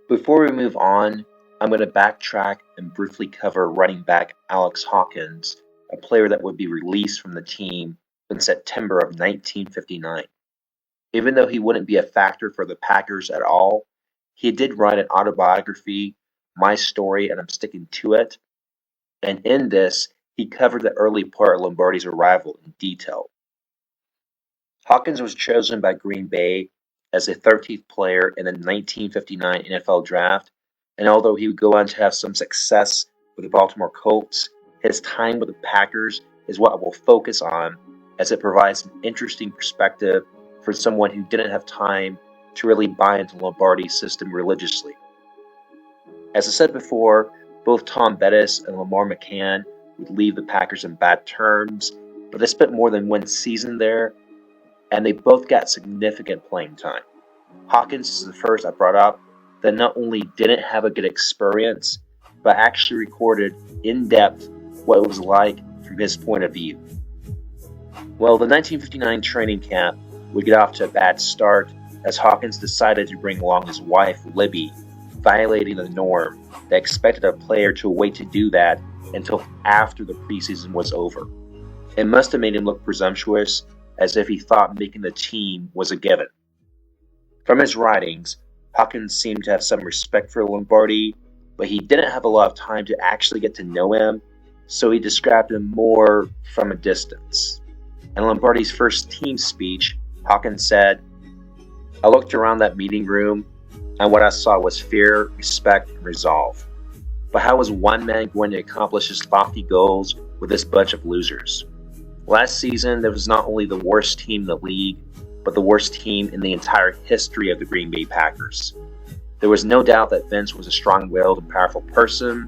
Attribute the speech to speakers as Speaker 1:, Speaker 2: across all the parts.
Speaker 1: Before we move on, I'm going to backtrack and briefly cover running back Alex Hawkins, a player that would be released from the team in September of 1959. Even though he wouldn't be a factor for the Packers at all, he did write an autobiography, My Story, and I'm sticking to it. And in this, he covered the early part of Lombardi's arrival in detail. Hawkins was chosen by Green Bay as the 13th player in the 1959 NFL Draft, and although he would go on to have some success with the Baltimore Colts, his time with the Packers is what I will focus on, as it provides an interesting perspective for someone who didn't have time to really buy into Lombardi's system religiously. As I said before, both Tom Bettis and Lamar McCann would leave the Packers in bad terms, but they spent more than one season there, and they both got significant playing time. Hawkins is the first I brought up that not only didn't have a good experience, but actually recorded in depth what it was like from his point of view. Well, the 1959 training camp would get off to a bad start as Hawkins decided to bring along his wife, Libby, violating the norm that expected a player to wait to do that until after the preseason was over. It must have made him look presumptuous, as if he thought making the team was a given. From his writings, Hawkins seemed to have some respect for Lombardi, but he didn't have a lot of time to actually get to know him, so he described him more from a distance. In Lombardi's first team speech, Hawkins said, "I looked around that meeting room, and what I saw was fear, respect, and resolve. But how was one man going to accomplish his lofty goals with this bunch of losers? Last season, there was not only the worst team in the league, but the worst team in the entire history of the Green Bay Packers. There was no doubt that Vince was a strong-willed and powerful person,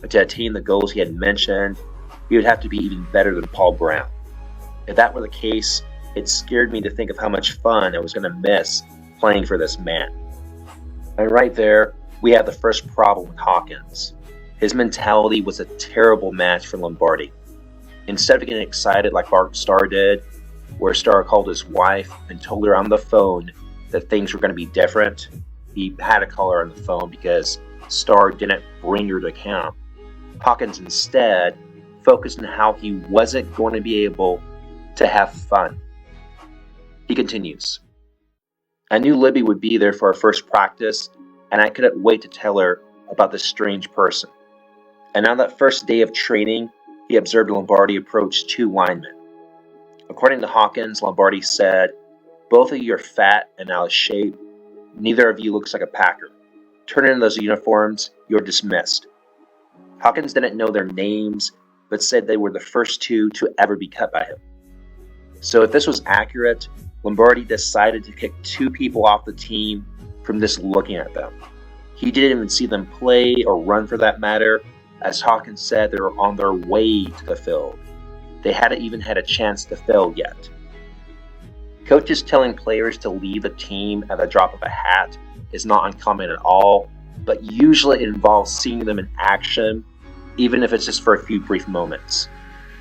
Speaker 1: but to attain the goals he had mentioned, he would have to be even better than Paul Brown. If that were the case, it scared me to think of how much fun I was going to miss playing for this man." And right there, we have the first problem with Hawkins. His mentality was a terrible match for Lombardi. Instead of getting excited like Bart Starr did, where Starr called his wife and told her on the phone that things were going to be different, he had to call her on the phone because Starr didn't bring her to camp. Hawkins instead focused on how he wasn't going to be able to have fun. He continues, "I knew Libby would be there for our first practice, and I couldn't wait to tell her about this strange person. And on that first day of training, he observed Lombardi approach two linemen. According to Hawkins, Lombardi said, 'Both of you are fat and out of shape. Neither of you looks like a Packer. Turn in those uniforms, you're dismissed.' Hawkins didn't know their names, but said they were the first two to ever be cut by him. So if this was accurate, Lombardi decided to kick two people off the team from just looking at them. He didn't even see them play or run for that matter. As Hawkins said, they were on their way to the field. They hadn't even had a chance to fail yet." Coaches telling players to leave a team at the drop of a hat is not uncommon at all, but usually it involves seeing them in action, even if it's just for a few brief moments.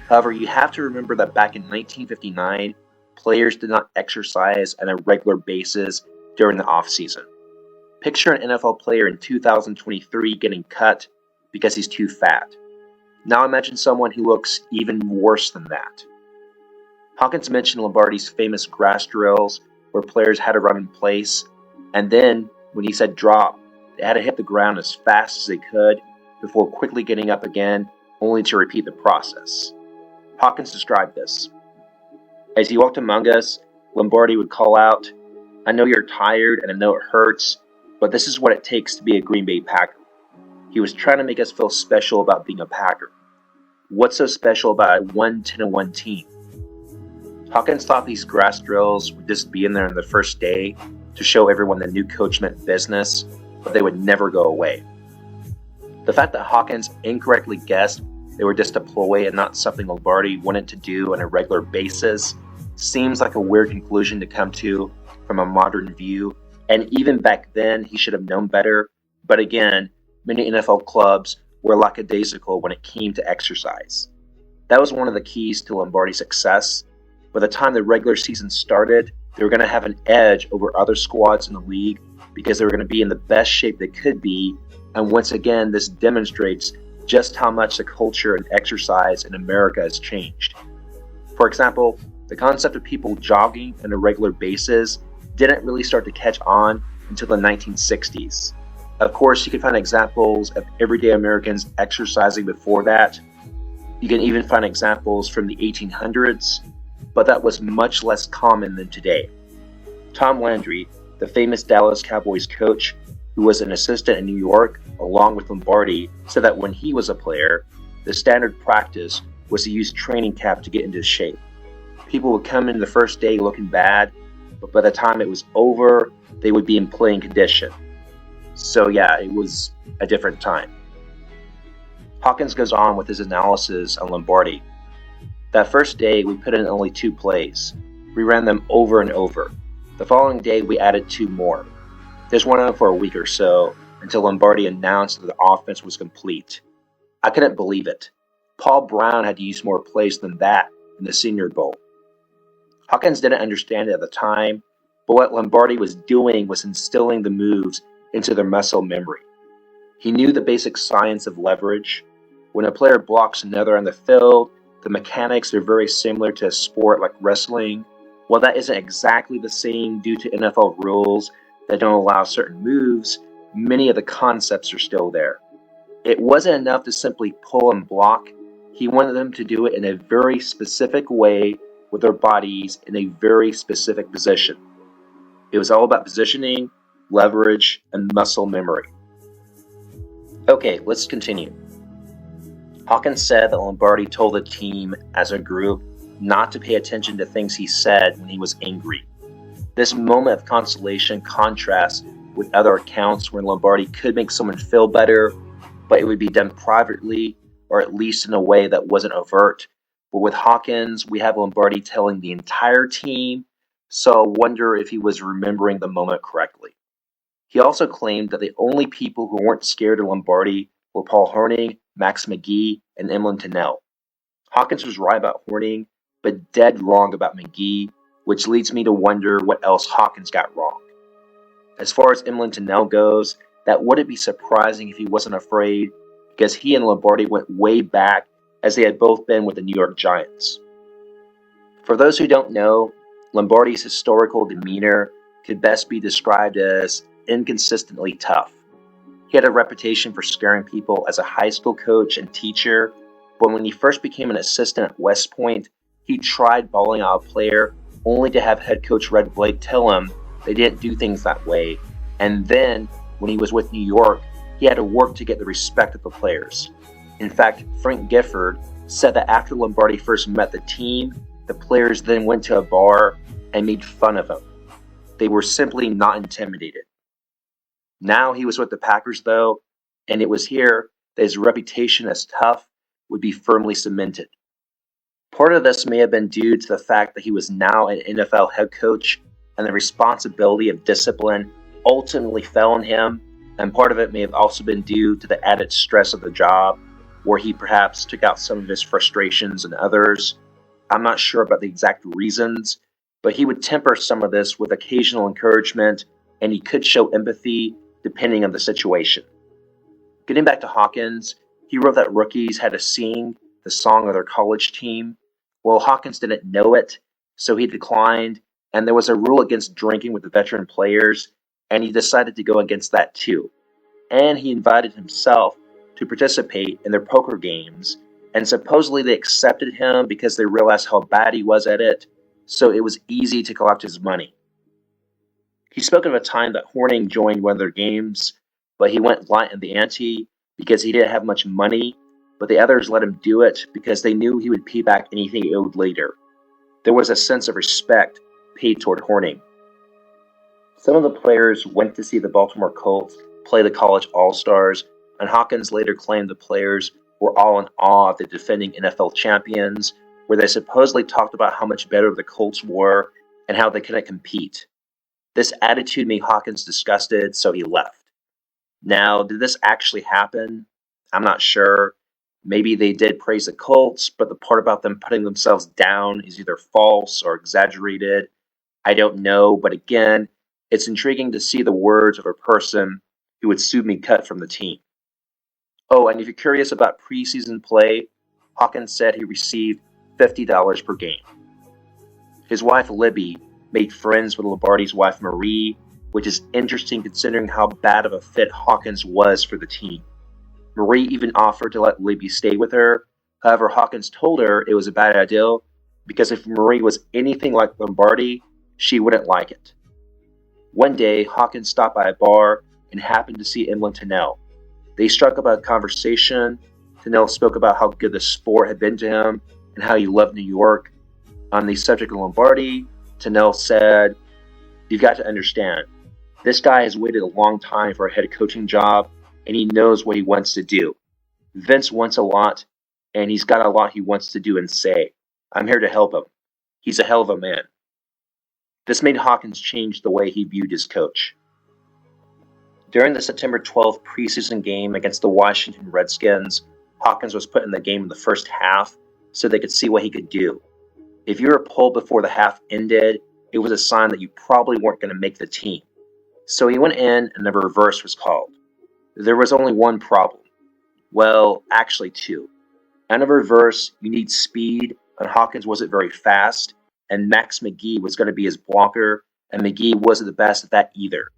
Speaker 1: However, you have to remember that back in 1959, players did not exercise on a regular basis during the offseason. Picture an NFL player in 2023 getting cut because he's too fat. Now imagine someone who looks even worse than that. Hawkins mentioned Lombardi's famous grass drills where players had to run in place, and then, when he said drop, they had to hit the ground as fast as they could before quickly getting up again, only to repeat the process. Hawkins described this. "As he walked among us, Lombardi would call out, 'I know you're tired and I know it hurts, but this is what it takes to be a Green Bay Packer.' He was trying to make us feel special about being a Packer. What's so special about a 1-10-1 team?" Hawkins thought these grass drills would just be in there on the first day to show everyone the new coach meant business, but they would never go away. The fact that Hawkins incorrectly guessed they were just a ploy and not something Lombardi wanted to do on a regular basis seems like a weird conclusion to come to from a modern view, and even back then he should have known better, but again, many NFL clubs were lackadaisical when it came to exercise. That was one of the keys to Lombardi's success. By the time the regular season started, they were going to have an edge over other squads in the league because they were going to be in the best shape they could be. And once again, this demonstrates just how much the culture and exercise in America has changed. For example, the concept of people jogging on a regular basis didn't really start to catch on until the 1960s. Of course, you can find examples of everyday Americans exercising before that. You can even find examples from the 1800s, but that was much less common than today. Tom Landry, the famous Dallas Cowboys coach, who was an assistant in New York along with Lombardi, said that when he was a player, the standard practice was to use training camp to get into shape. People would come in the first day looking bad, but by the time it was over, they would be in playing condition. So yeah, it was a different time. Hawkins goes on with his analysis on Lombardi. That first day, we put in only 2 plays. We ran them over and over. The following day, we added 2 more. This went on for a week or so until Lombardi announced that the offense was complete. I couldn't believe it. Paul Brown had to use more plays than that in the Senior Bowl. Hawkins didn't understand it at the time, but what Lombardi was doing was instilling the moves into their muscle memory. He knew the basic science of leverage. When a player blocks another on the field, the mechanics are very similar to a sport like wrestling. While that isn't exactly the same due to NFL rules that don't allow certain moves, many of the concepts are still there. It wasn't enough to simply pull and block. He wanted them to do it in a very specific way with their bodies in a very specific position. It was all about positioning, leverage, and muscle memory. Okay, let's continue. Hawkins said that Lombardi told the team as a group not to pay attention to things he said when he was angry. This moment of consolation contrasts with other accounts where Lombardi could make someone feel better, but it would be done privately or at least in a way that wasn't overt. But with Hawkins, we have Lombardi telling the entire team, so I wonder if he was remembering the moment correctly. He also claimed that the only people who weren't scared of Lombardi were Paul Hornung, Max McGee, and Emlyn Tunnell. Hawkins was right about Hornung, but dead wrong about McGee, which leads me to wonder what else Hawkins got wrong. As far as Emlyn Tunnell goes, that wouldn't be surprising if he wasn't afraid, because he and Lombardi went way back as they had both been with the New York Giants. For those who don't know, Lombardi's historical demeanor could best be described as inconsistently tough. He had a reputation for scaring people as a high school coach and teacher, but when he first became an assistant at West Point, he tried bawling out a player only to have head coach Red Blake tell him they didn't do things that way, and then, when he was with New York, he had to work to get the respect of the players. In fact, Frank Gifford said that after Lombardi first met the team, the players then went to a bar and made fun of him. They were simply not intimidated. Now he was with the Packers, though, and it was here that his reputation as tough would be firmly cemented. Part of this may have been due to the fact that he was now an NFL head coach and the responsibility of discipline ultimately fell on him, and part of it may have also been due to the added stress of the job, where he perhaps took out some of his frustrations on others. I'm not sure about the exact reasons, but he would temper some of this with occasional encouragement, and he could show empathy depending on the situation. Getting back to Hawkins, he wrote that rookies had to sing the song of their college team. Well, Hawkins didn't know it, so he declined, and there was a rule against drinking with the veteran players, and he decided to go against that too. And he invited himself to participate in their poker games, and supposedly they accepted him because they realized how bad he was at it, so it was easy to collect his money. He spoke of a time that Hornung joined one of their games, but he went light in the ante because he didn't have much money, but the others let him do it because they knew he would pay back anything he owed later. There was a sense of respect paid toward Hornung. Some of the players went to see the Baltimore Colts play the college All-Stars, and Hawkins later claimed the players were all in awe of the defending NFL champions, where they supposedly talked about how much better the Colts were and how they couldn't compete. This attitude made Hawkins disgusted, so he left. Now, did this actually happen? I'm not sure. Maybe they did praise the Colts, but the part about them putting themselves down is either false or exaggerated. I don't know, but again, It's intriguing to see the words of a person who would soon be cut from the team. Oh, and if you're curious about preseason play, Hawkins said he received $50 per game. His wife, Libby, made friends with Lombardi's wife, Marie, which is interesting considering how bad of a fit Hawkins was for the team. Marie even offered to let Libby stay with her. However, Hawkins told her it was a bad idea because if Marie was anything like Lombardi, she wouldn't like it. One day, Hawkins stopped by a bar and happened to see Emlyn Tunnell. They struck up a conversation. Tunnell spoke about how good the sport had been to him and how he loved New York. On the subject of Lombardi, Tunnell said, "You've got to understand, this guy has waited a long time for a head coaching job, and he knows what he wants to do. Vince wants a lot, and he's got a lot he wants to do and say. I'm here to help him. He's a hell of a man." This made Hawkins change the way he viewed his coach. During the September 12th preseason game against the Washington Redskins, Hawkins was put in the game in the first half so they could see what he could do. If you were pulled before the half ended, it was a sign that you probably weren't going to make the team. So he went in and a reverse was called. There was only one problem. Well, actually two. On a reverse, you need speed, and Hawkins wasn't very fast, and Max McGee was going to be his blocker, and McGee wasn't the best at that either.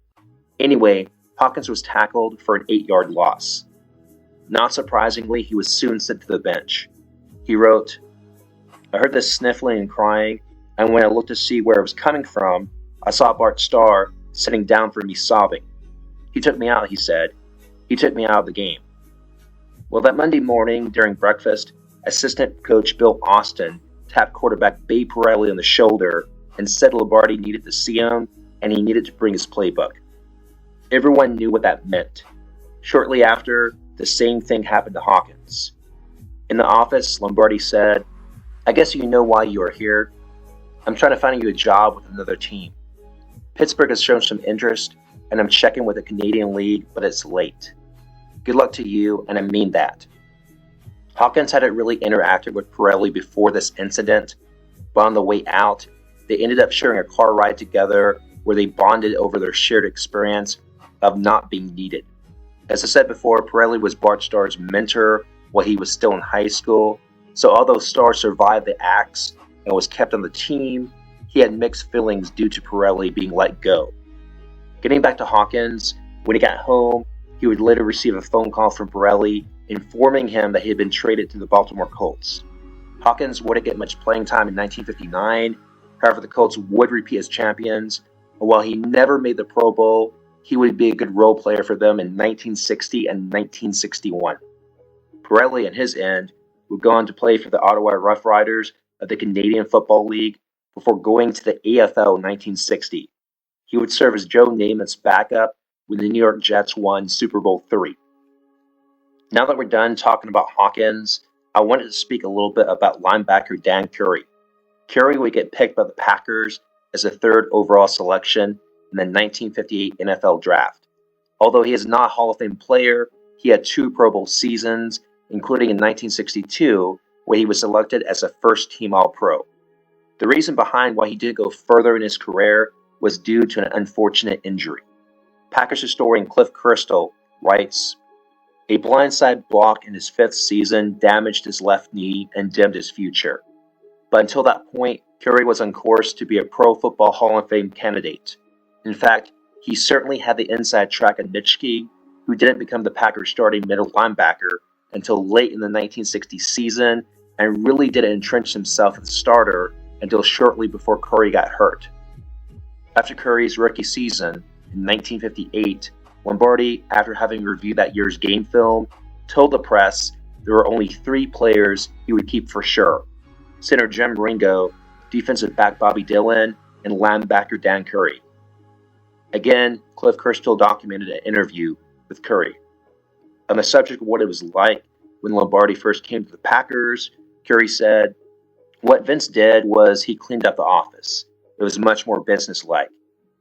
Speaker 1: Anyway, Hawkins was tackled for an 8-yard loss. Not surprisingly, he was soon sent to the bench. He wrote, "I heard this sniffling and crying, and when I looked to see where it was coming from, I saw Bart Starr sitting down for me sobbing. He took me out," he said. "He took me out of the game." Well, that Monday morning during breakfast, assistant coach Bill Austin tapped quarterback Babe Pirelli on the shoulder and said Lombardi needed to see him and he needed to bring his playbook. Everyone knew what that meant. Shortly after, the same thing happened to Hawkins. In the office, Lombardi said, "I guess you know why you are here. I'm trying to find you a job with another team. Pittsburgh has shown some interest, and I'm checking with the Canadian League, but it's late. Good luck to you, and I mean that." Hawkins hadn't really interacted with Pirelli before this incident, but on the way out, they ended up sharing a car ride together where they bonded over their shared experience of not being needed. As I said before, Pirelli was Bart Starr's mentor while he was still in high school, so although Starr survived the axe and was kept on the team, he had mixed feelings due to Pirelli being let go. Getting back to Hawkins, when he got home, he would later receive a phone call from Pirelli informing him that he had been traded to the Baltimore Colts. Hawkins wouldn't get much playing time in 1959, however the Colts would repeat as champions, and while he never made the Pro Bowl, he would be a good role player for them in 1960 and 1961. Pirelli, on his end, would go on to play for the Ottawa Rough Riders of the Canadian Football League before going to the AFL in 1960. He would serve as Joe Namath's backup when the New York Jets won Super Bowl III. Now that we're done talking about Hawkins, I wanted to speak a little bit about linebacker Dan Currie. Currie would get picked by the Packers as the third overall selection in the 1958 NFL Draft. Although he is not a Hall of Fame player, he had 2 Pro Bowl seasons, including in 1962, where he was selected as a first-team All-Pro. The reason behind why he didn't go further in his career was due to an unfortunate injury. Packers historian Cliff Kirstall writes, "A blindside block in his 5th season damaged his left knee and dimmed his future. But until that point, Currie was on course to be a Pro Football Hall of Fame candidate. In fact, he certainly had the inside track on Nitschke, who didn't become the Packers' starting middle linebacker until late in the 1960 season and really didn't entrench himself as a starter until shortly before Currie got hurt." After Currie's rookie season, in 1958, Lombardi, after having reviewed that year's game film, told the press there were only 3 players he would keep for sure: center Jim Ringo, defensive back Bobby Dillon, and linebacker Dan Currie. Again, Cliff Kirstall documented an interview with Currie. On the subject of what it was like when Lombardi first came to the Packers, Currie said, "What Vince did was he cleaned up the office. It was much more business-like.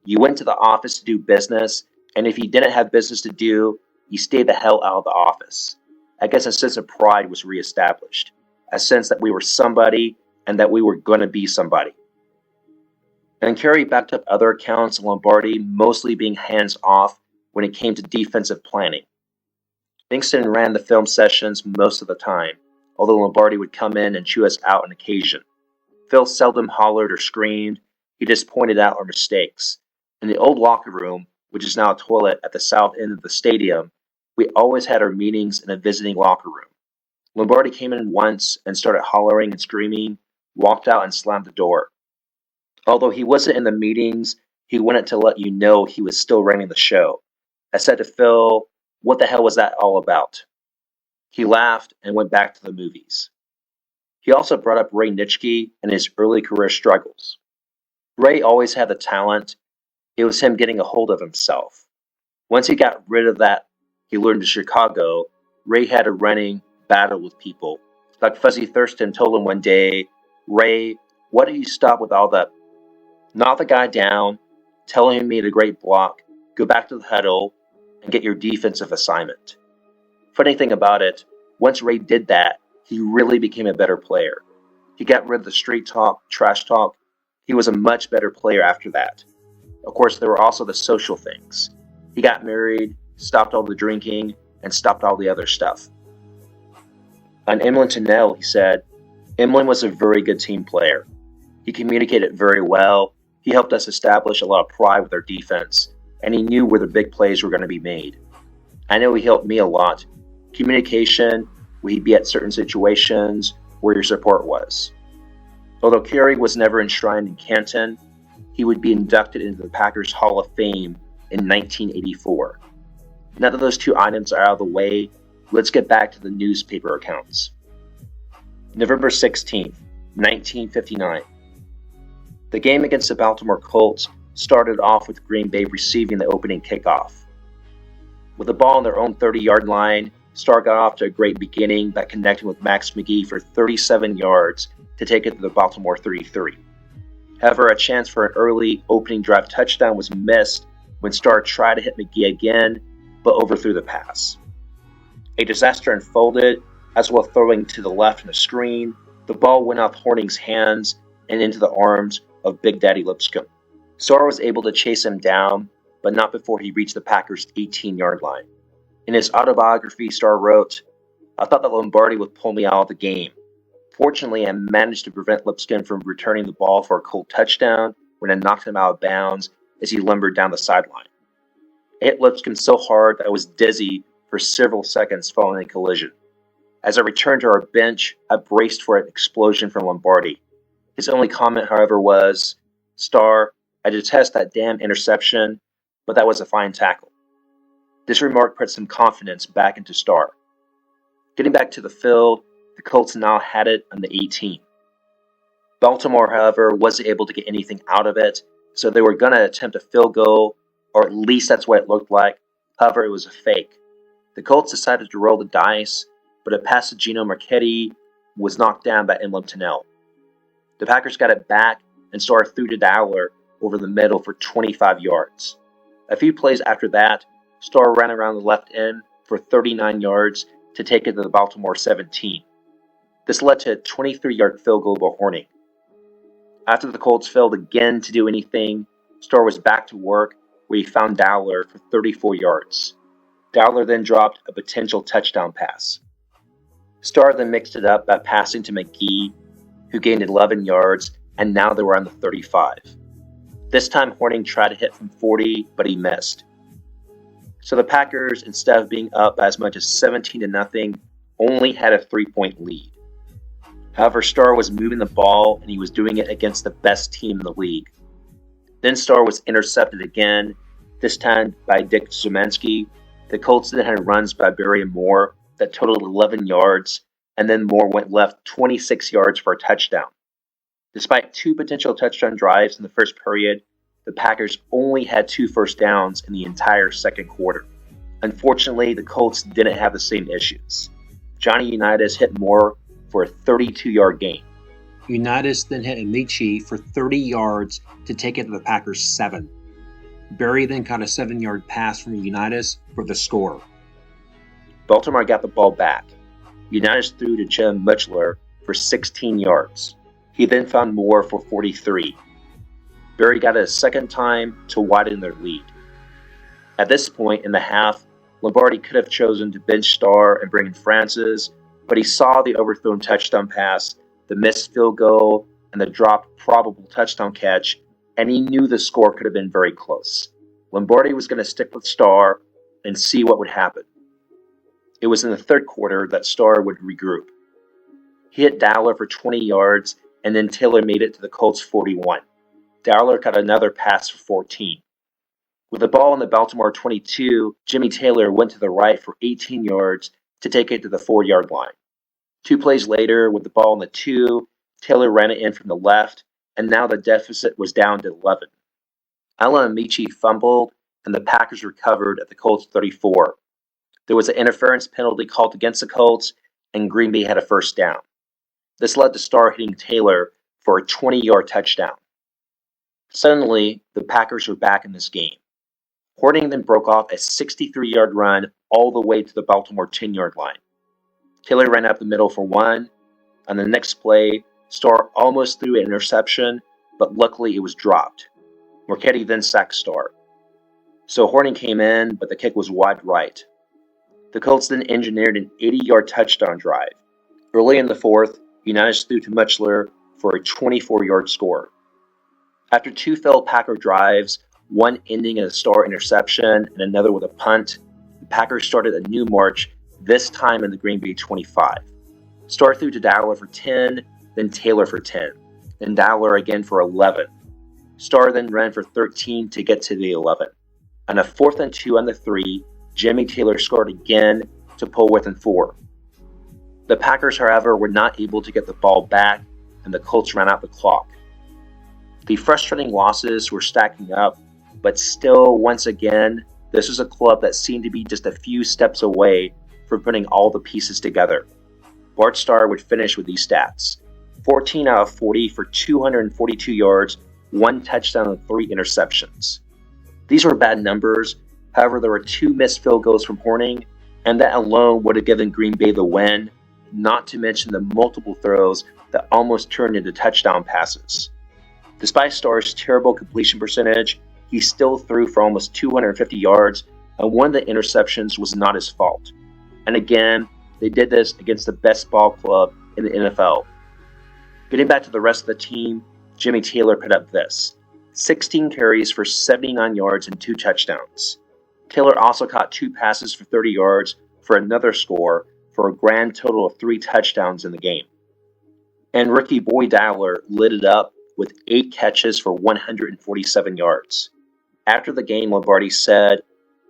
Speaker 1: You went to the office to do business, and if you didn't have business to do, you stayed the hell out of the office. I guess a sense of pride was reestablished, a sense that we were somebody and that we were going to be somebody." And Currie backed up other accounts of Lombardi mostly being hands-off when it came to defensive planning. Bingston ran the film sessions most of the time, although Lombardi would come in and chew us out on occasion. Phil seldom hollered or screamed, he just pointed out our mistakes. In the old locker room, which is now a toilet at the south end of the stadium, we always had our meetings in a visiting locker room. Lombardi came in once and started hollering and screaming, walked out and slammed the door. Although he wasn't in the meetings, he wanted to let you know he was still running the show. I said to Phil, "What the hell was that all about?" He laughed and went back to the movies. He also brought up Ray Nitschke and his early career struggles. Ray always had the talent. It was him getting a hold of himself. Once he got rid of that, he learned in Chicago, Ray had a running battle with people. Like Fuzzy Thurston told him one day, "Ray, why don't you stop with all that? Knock the guy down, tell him he made a great block, go back to the huddle, and get your defensive assignment." Funny thing about it, once Ray did that, he really became a better player. He got rid of the street talk, trash talk. He was a much better player after that. Of course, there were also the social things. He got married, stopped all the drinking, and stopped all the other stuff. On Emlyn Tunnell, he said, "Emlyn was a very good team player. He communicated very well. He helped us establish a lot of pride with our defense, and he knew where the big plays were going to be made. I know he helped me a lot. Communication, where he'd be at certain situations, where your support was." Although Currie was never enshrined in Canton, he would be inducted into the Packers Hall of Fame in 1984. Now that those two items are out of the way, let's get back to the newspaper accounts. November 16th, 1959. The game against the Baltimore Colts started off with Green Bay receiving the opening kickoff. With the ball on their own 30-yard line, Starr got off to a great beginning by connecting with Max McGee for 37 yards to take it to the Baltimore 33. However, a chance for an early opening drive touchdown was missed when Starr tried to hit McGee again, but overthrew the pass. A disaster unfolded, as well throwing to the left in a screen. The ball went off Horning's hands and into the arms of Big Daddy Lipscomb. Starr was able to chase him down, but not before he reached the Packers' 18-yard line. In his autobiography, Starr wrote, "I thought that Lombardi would pull me out of the game. Fortunately, I managed to prevent Lipscomb from returning the ball for a Colt touchdown when I knocked him out of bounds as he lumbered down the sideline. I hit Lipscomb so hard that I was dizzy for several seconds following the collision. As I returned to our bench, I braced for an explosion from Lombardi. His only comment, however, was, 'Starr, I detest that damn interception, but that was a fine tackle.' This remark put some confidence back into Starr. Getting back to the field, the Colts now had it on the 18. Baltimore, however, wasn't able to get anything out of it, so they were going to attempt a field goal, or at least that's what it looked like. However, it was a fake. The Colts decided to roll the dice, but a pass to Gino Marchetti was knocked down by Emlyn Tunnell. The Packers got it back, and Starr threw to Dowler over the middle for 25 yards. A few plays after that, Starr ran around the left end for 39 yards to take it to the Baltimore 17. This led to a 23-yard field goal by Horning. After the Colts failed again to do anything, Starr was back to work, where he found Dowler for 34 yards. Dowler then dropped a potential touchdown pass. Starr then mixed it up by passing to McGee, who gained 11 yards, and now they were on the 35. This time Horning tried to hit from 40, but he missed. So the Packers, instead of being up by as much as 17-0, only had a 3-point lead. However, Starr was moving the ball, and he was doing it against the best team in the league. Then Starr was intercepted again, this time by Dick Zumanski. The Colts then had runs by Barry and Moore that totaled 11 yards, and then Moore went left 26 yards for a touchdown. Despite two potential touchdown drives in the first period, the Packers only had 2 first downs in the entire second quarter. Unfortunately, the Colts didn't have the same issues. Johnny Unitas hit Moore for a 32-yard gain.
Speaker 2: Unitas then hit Amici for 30 yards to take it to the Packers' 7. Barry then caught a 7-yard pass from Unitas for the score.
Speaker 1: Baltimore got the ball back. Unitas threw to Jim Mutchler for 16 yards. He then found Moore for 43. Berry got it a second time to widen their lead. At this point in the half, Lombardi could have chosen to bench Starr and bring in Francis, but he saw the overthrown touchdown pass, the missed field goal, and the dropped probable touchdown catch, and he knew the score could have been very close. Lombardi was going to stick with Starr and see what would happen. It was in the third quarter that Starr would regroup. He hit Dowler for 20 yards, and then Taylor made it to the Colts' 41. Dowler caught another pass for 14. With the ball in the Baltimore 22, Jimmy Taylor went to the right for 18 yards to take it to the 4-yard line. 2 plays later, with the ball in the 2, Taylor ran it in from the left, and now the deficit was down to 11. Alan Amici fumbled, and the Packers recovered at the Colts' 34. There was an interference penalty called against the Colts, and Green Bay had a first down. This led to Starr hitting Taylor for a 20-yard touchdown. Suddenly, the Packers were back in this game. Horning then broke off a 63-yard run all the way to the Baltimore 10-yard line. Taylor ran up the middle for 1. On the next play, Starr almost threw an interception, but luckily it was dropped. Marchetti then sacked Starr. So Horning came in, but the kick was wide right. The Colts then engineered an 80-yard touchdown drive. Early in the fourth, Unitas threw to Mutchler for a 24-yard score. After 2 failed Packer drives, one ending in a Starr interception and another with a punt, the Packers started a new march, this time in the Green Bay 25. Starr threw to Dowler for 10, then Taylor for 10, then Dowler again for 11. Starr then ran for 13 to get to the 11. On a 4th and 2 on the 3, Jimmy Taylor scored again to pull within 4. The Packers, however, were not able to get the ball back, and the Colts ran out the clock. The frustrating losses were stacking up, but still, once again, this was a club that seemed to be just a few steps away from putting all the pieces together. Bart Starr would finish with these stats: 14 out of 40 for 242 yards, 1 touchdown and 3 interceptions. These were bad numbers, however there were 2 missed field goals from Horning, and that alone would have given Green Bay the win, not to mention the multiple throws that almost turned into touchdown passes. Despite Starr's terrible completion percentage, he still threw for almost 250 yards, and one of the interceptions was not his fault. And again, they did this against the best ball club in the NFL. Getting back to the rest of the team, Jimmy Taylor put up this: 16 carries for 79 yards and 2 touchdowns. Taylor also caught 2 passes for 30 yards for another score, for a grand total of 3 touchdowns in the game. And rookie Boy Dowler lit it up with 8 catches for 147 yards. After the game, Lombardi said,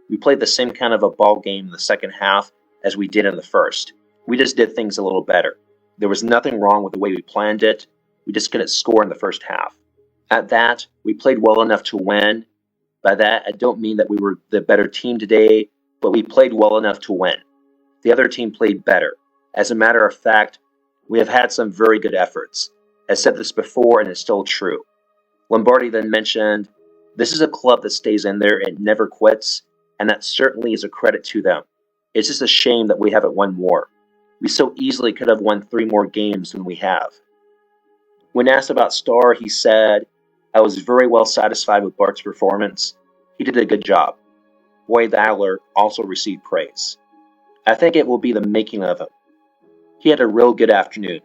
Speaker 1: "We played the same kind of a ball game in the second half as we did in the first. We just did things a little better. There was nothing wrong with the way we planned it. We just couldn't score in the first half. At that, we played well enough to win. By that, I don't mean that we were the better team today, but we played well enough to win. The other team played better. As a matter of fact, we have had some very good efforts. I said this before and it's still true." Lombardi then mentioned, "This is a club that stays in there and never quits, and that certainly is a credit to them. It's just a shame that we haven't won more. We so easily could have won 3 more games than we have." When asked about Starr, he said, "I was very well satisfied with Bart's performance. He did a good job." Boy Dowler also received praise. "I think it will be the making of him. He had a real good afternoon."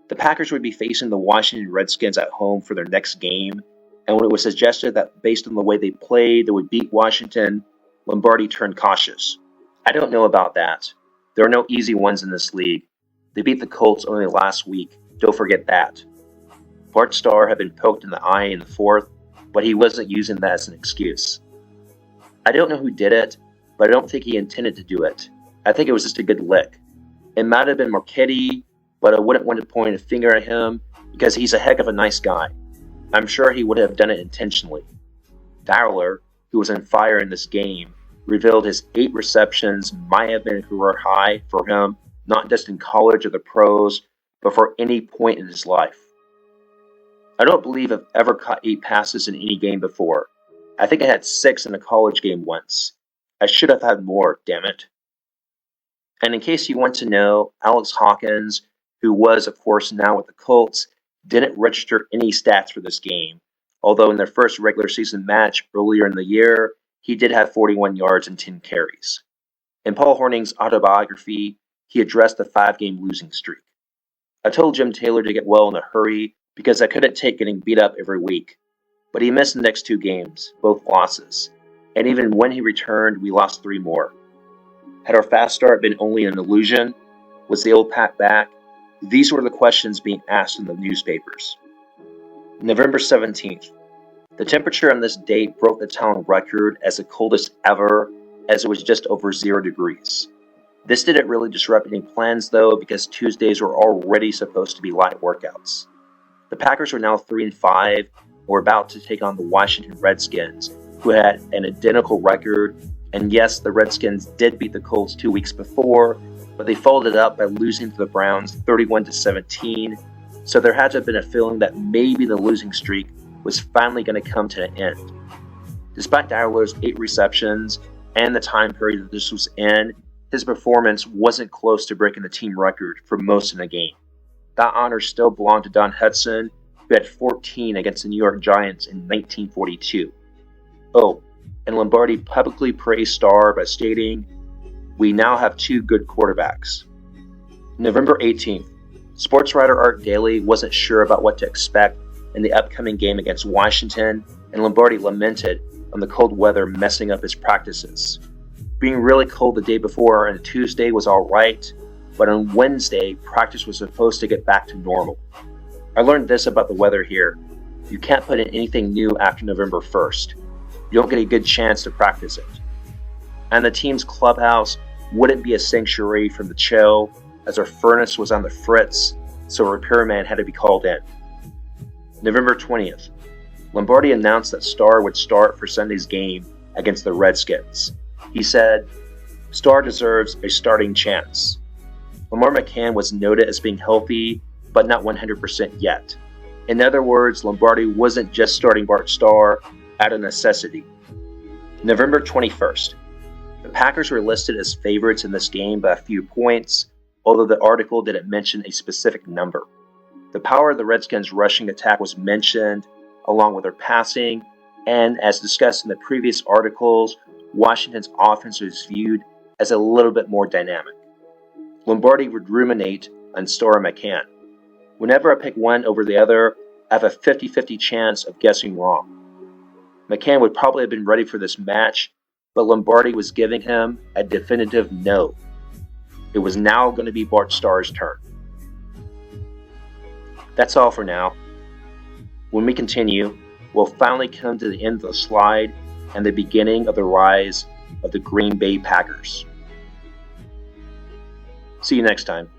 Speaker 1: The Packers would be facing the Washington Redskins at home for their next game, and when it was suggested that based on the way they played, they would beat Washington, Lombardi turned cautious. "I don't know about that. There are no easy ones in this league. They beat the Colts only last week. Don't forget that." Bart Starr had been poked in the eye in the fourth, but he wasn't using that as an excuse. "I don't know who did it, but I don't think he intended to do it. I think it was just a good lick. It might have been Marchetti, but I wouldn't want to point a finger at him because he's a heck of a nice guy. I'm sure he would have done it intentionally." Dowler, who was on fire in this game, revealed his 8 receptions might have been a career high for him, not just in college or the pros, but for any point in his life. "I don't believe I've ever caught 8 passes in any game before. I think I had 6 in a college game once. I should have had more, damn it." And in case you want to know, Alex Hawkins, who was, of course, now with the Colts, didn't register any stats for this game, although in their first regular season match earlier in the year, he did have 41 yards and 10 carries. In Paul Hornung's autobiography, he addressed the 5-game losing streak. I told Jim Taylor to get well in a hurry because I couldn't take getting beat up every week. But he missed the next 2 games, both losses. And even when he returned, we lost 3 more. Had our fast start been only an illusion? Was the old Pat back? These were the questions being asked in the newspapers. November 17th. The temperature on this date broke the town record as the coldest ever, as it was just over 0 degrees. This didn't really disrupt any plans though, because Tuesdays were already supposed to be light workouts. The Packers were now 3-5 and were about to take on the Washington Redskins, who had an identical record, and yes, the Redskins did beat the Colts 2 weeks before, but they followed it up by losing to the Browns 31-17, so there had to have been a feeling that maybe the losing streak was finally going to come to an end. Despite Dowler's 8 receptions and the time period that this was in, his performance wasn't close to breaking the team record for most in the game. That honor still belonged to Don Hudson, who had 14 against the New York Giants in 1942. Oh, and Lombardi publicly praised Starr by stating, "We now have 2 good quarterbacks." November 18th. Sports writer Art Daly wasn't sure about what to expect in the upcoming game against Washington, and Lombardi lamented on the cold weather messing up his practices. Being really cold the day before on a Tuesday was alright, but on Wednesday, practice was supposed to get back to normal. I learned this about the weather here. You can't put in anything new after November 1st. You don't get a good chance to practice it. And the team's clubhouse wouldn't be a sanctuary from the chill, as our furnace was on the fritz, so a repairman had to be called in. November 20th. Lombardi announced that Starr would start for Sunday's game against the Redskins. He said, "Starr deserves a starting chance." Lamar McCann was noted as being healthy, but not 100% yet. In other words, Lombardi wasn't just starting Bart Starr out of necessity. November 21st. The Packers were listed as favorites in this game by a few points, although the article didn't mention a specific number. The power of the Redskins' rushing attack was mentioned, along with their passing, and as discussed in the previous articles, Washington's offense was viewed as a little bit more dynamic. Lombardi would ruminate on Starr and McCann. "Whenever I pick one over the other, I have a 50-50 chance of guessing wrong." McCann would probably have been ready for this match, but Lombardi was giving him a definitive no. It was now going to be Bart Starr's turn. That's all for now. When we continue, we'll finally come to the end of the slide and the beginning of the rise of the Green Bay Packers. See you next time.